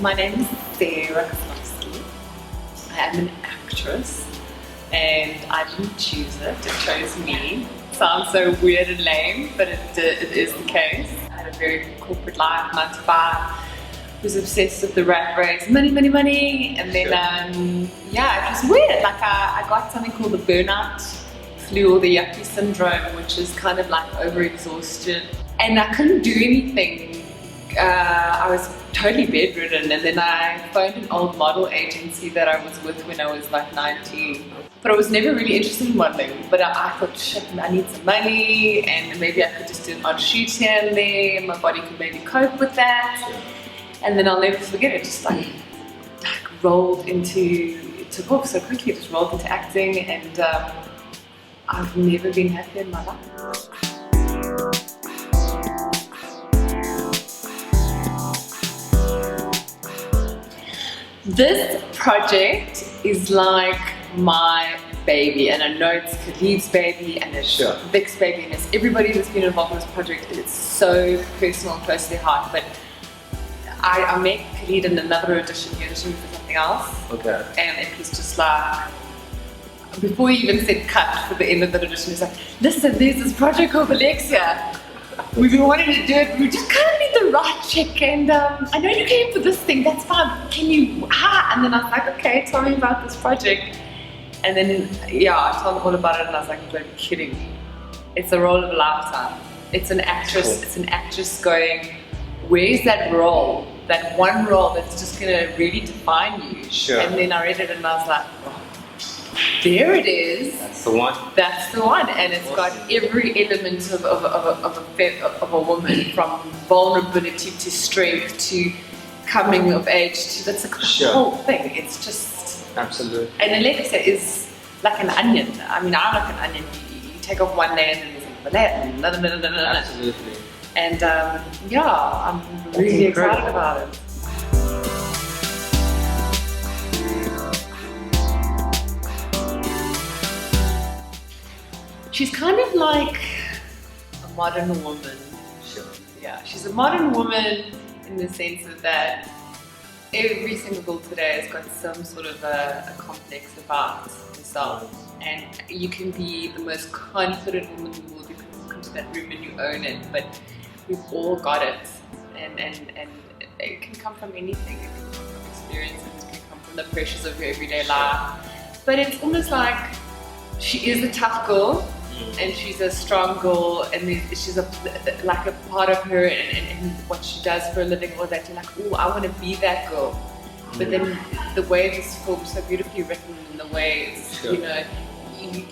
my name is Kozlowski. I am an actress and I didn't choose it, it chose me. Sounds so weird and lame, but it is the case. I had a very corporate life, 9 to 5. Was obsessed with the rat race, money, money, money, and then yeah, it was weird. Like I got something called the burnout flu or the yuppie syndrome, which is kind of like overexhaustion, and I couldn't do anything. I was totally bedridden, and then I phoned an old model agency that I was with when I was like 19. But I was never really interested in modeling. But I thought, shit, I need some money, and maybe I could just do an odd shoot here and there. My body could maybe cope with that. And then I'll never forget it. Just like rolled into, it took off so quickly. It just rolled into acting, and I've never been happier in my life. This project is like my baby, and I know it's Khalid's baby, and it's Vic's baby, and it's everybody that's been involved in this project. It's so personal and close to their heart. But I met Khalid in another audition. He auditioned for something else. Okay. And he's just like, before he even said cut for the end of the audition, he's like, listen, there's this project called Alexia. We've been wanting to do it, we just kind of need the right chick, and I know you came for this thing, that's fine, can you, and then I was like, okay, tell me about this project. And then, yeah, I told him all about it, and I was like, you're kidding me. It's a role of a lifetime. It's an actress going, where's that role, that one role that's just gonna really define you? Sure. And then I read it and I was like, oh, there it is. That's the one. That's the one, and it's got every element of a woman, from vulnerability to strength to coming of age to that's the whole thing. It's just absolutely. And Alexia is like an onion. I mean, I'm like an onion. You take off one layer and then there's another layer. Absolutely. And yeah, I'm really excited about it. She's kind of like a modern woman. Sure. Yeah, she's a modern woman in the sense of that every single girl today has got some sort of a complex about herself. And you can be the most confident woman in the world, you can walk into that room and you own it, but we've all got it. And it can come from anything. It can come from experiences, it can come from the pressures of your everyday life. But it's almost like she is a tough girl, and she's a strong girl, and she's like a part of her and what she does for a living, or that you're like, oh, I want to be that girl. But then the way this film's so beautifully written, and the way it's, you know,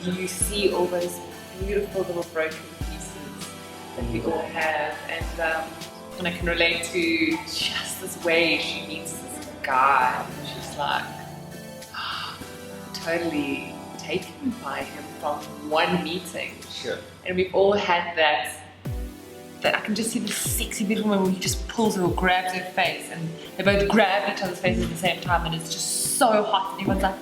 you see all those beautiful little broken pieces that we all have, and I can relate to just this way she meets this guy, and she's like, totally taken by him from one meeting. Sure. And we've all had that I can just see this sexy beautiful woman where he just pulls her or grabs her face, and they both grab each other's faces at the same time, and it's just so hot, and everyone's like,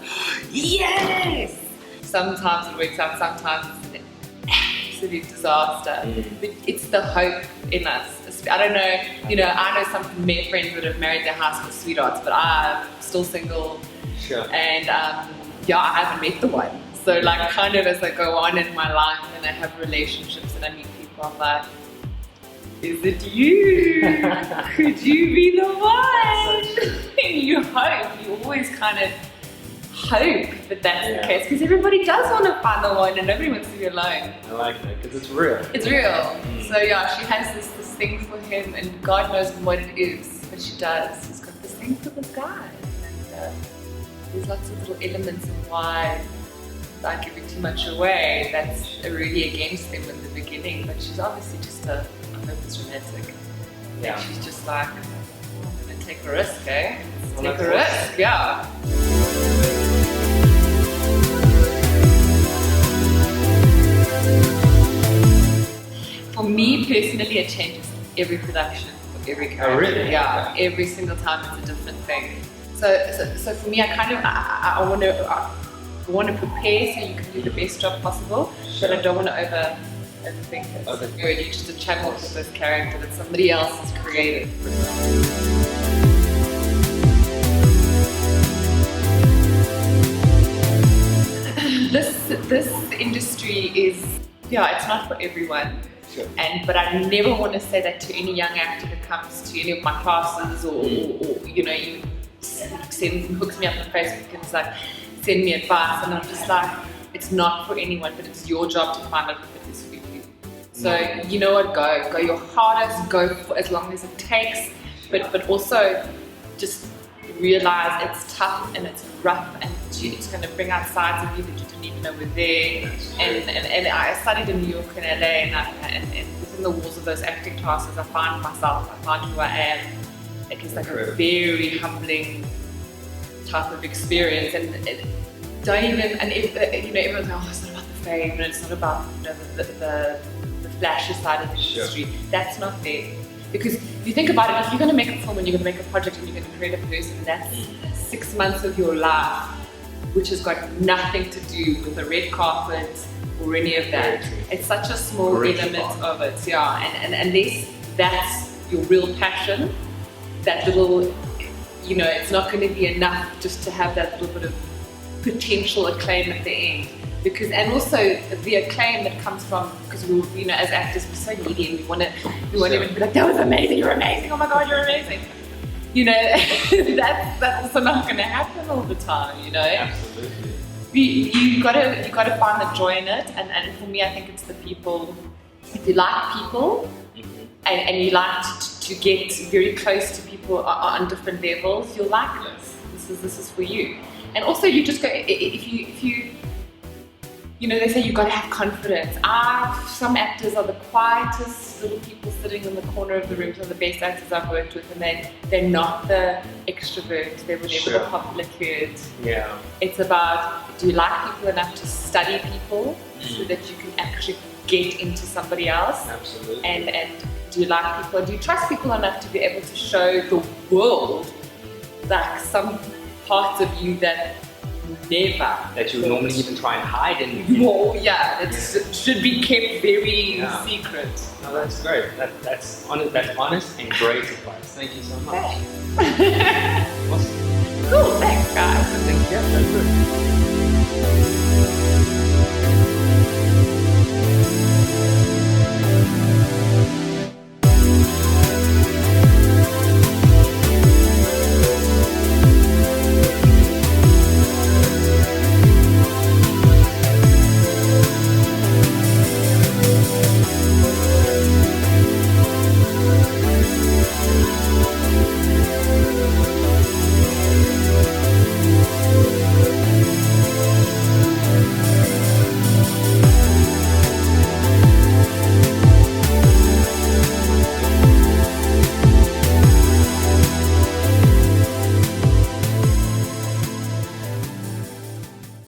yes! Sometimes it works out, sometimes it's an absolute disaster. But it's the hope in us. I don't know, you know, I know some male friends that have married their high school sweethearts, but I'm still single. Sure. And yeah, I haven't met the one. So like kind of as I go on in my life and I have relationships and I meet people, I'm like, is it you? Could you be the one? And you hope, you always kind of hope that that's the case, because everybody does want to find the one and nobody wants to be alone. I like that, because it's real. It's real. So yeah, she has this thing for him, and God knows what it is, but she does. She's got this thing for this guy. And there's lots of little elements of why, without giving too much away, that's really against them in the beginning, but she's obviously just a hopeless romantic. Yeah. And she's just like, I'm gonna take a risk, eh? Take a risk, yeah. For me personally, it changes every production, every character. Oh, really? Yeah, every single time it's a different thing. So for me, I want to prepare so you can do the best job possible, but I don't want to overthink it. So you're just a channel for this character that somebody else has created. industry is, it's not for everyone. Sure. But I never want to say that to any young actor that comes to any of my classes or even hooks me up on Facebook and is like, send me advice, and I'm just like, it's not for anyone, but it's your job to find out if it is for you. So you know what, go your hardest, go for as long as it takes, but also just realize it's tough and it's rough and it's going to bring out sides of you that you didn't even know were there. And I studied in New York and LA, and within the walls of those acting classes, I found myself, I found who I am. It was like a very humbling type of experience, and don't even, and everyone's like, oh, it's not about the fame, and it's not about the flashy side of the industry. That's not there. Because if you think about it, if you're going to make a film and you're going to make a project and you're going to create a person, that's 6 months of your life, which has got nothing to do with the red carpet or any of that. It's such a small element of it, and unless that's your real passion, that little, it's not going to be enough just to have that little bit of potential acclaim at the end. Because, and also the acclaim that comes from, because we, as actors, we're so needy and we want everyone to be like, that was amazing, you're amazing, oh my God, you're amazing. That's also not going to happen all the time, Absolutely. You gotta find the joy in it, and for me, I think it's the people. If you like people, and you like to get very close to people on different levels, you'll like this. This is for you. And also, you just go, if you they say you've got to have confidence. Some actors are the quietest little people sitting in the corner of the room. Some of the best actors I've worked with, and they're not the extrovert. They were never the popular kid. Yeah. It's about, do you like people enough to study people so that you can actually get into somebody else? Absolutely. And do you like people? Do you trust people enough to be able to show the world like some parts of you that that you normally even try and hide in. It should be kept very secret. No, that's great. That's honest and great advice. Thank you so much. Awesome. Cool, thanks guys. I think that's it.